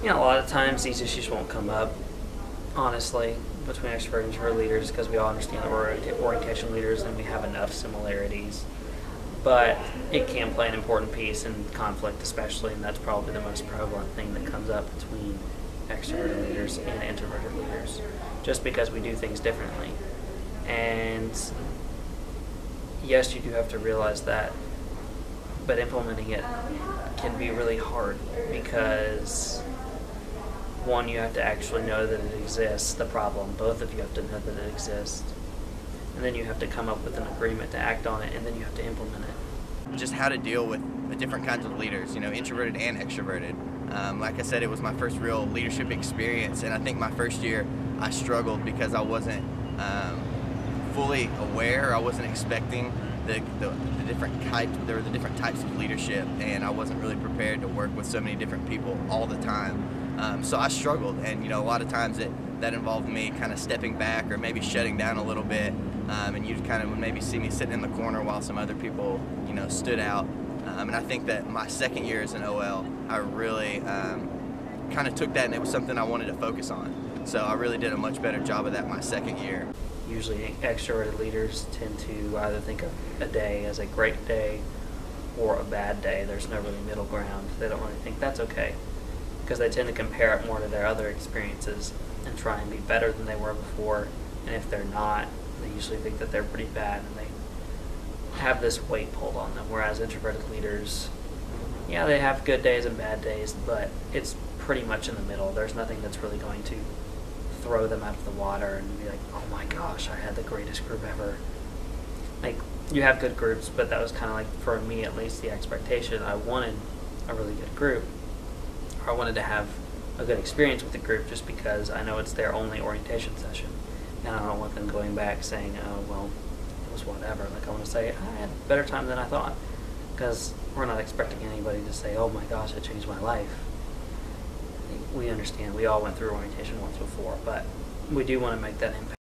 A lot of times these issues won't come up, honestly, between extrovert and introvert leaders because we all understand that we're orientation leaders and we have enough similarities. But it can play an important piece in conflict, especially, and that's probably the most prevalent thing that comes up between extroverted leaders and introverted leaders, just because we do things differently. And yes, you do have to realize that, but implementing it can be really hard because, one, you have to actually know that it exists, the problem. Both of you have to know that it exists. And then you have to come up with an agreement to act on it, and then you have to implement it. Just how to deal with the different kinds of leaders, introverted and extroverted. Like I said, it was my first real leadership experience, and I think my first year I struggled because I wasn't fully aware. I wasn't expecting the different types. There were the different types of leadership, and I wasn't really prepared to work with so many different people all the time. So I struggled, and a lot of times that involved me kind of stepping back or maybe shutting down a little bit, and you'd kind of would maybe see me sitting in the corner while some other people stood out. And I think that my second year as an OL, I really kind of took that, and it was something I wanted to focus on. So I really did a much better job of that my second year. Usually extroverted leaders tend to either think of a day as a great day or a bad day. There's no really middle ground. They don't really think that's okay because they tend to compare it more to their other experiences and try and be better than they were before. And if they're not, they usually think that they're pretty bad and they have this weight pulled on them. Whereas introverted leaders, yeah, they have good days and bad days, but it's pretty much in the middle. There's nothing that's really going to throw them out of the water and be like, oh my gosh, I had the greatest group ever. Like, you have good groups, but that was kind of like, for me at least, the expectation. I wanted a really good group, or I wanted to have a good experience with the group just because I know it's their only orientation session. And I don't want them going back saying, oh, well, it was whatever. Like, I want to say, I had a better time than I thought. Because we're not expecting anybody to say, oh my gosh, it changed my life. We understand. We all went through orientation once before, but we do want to make that impact.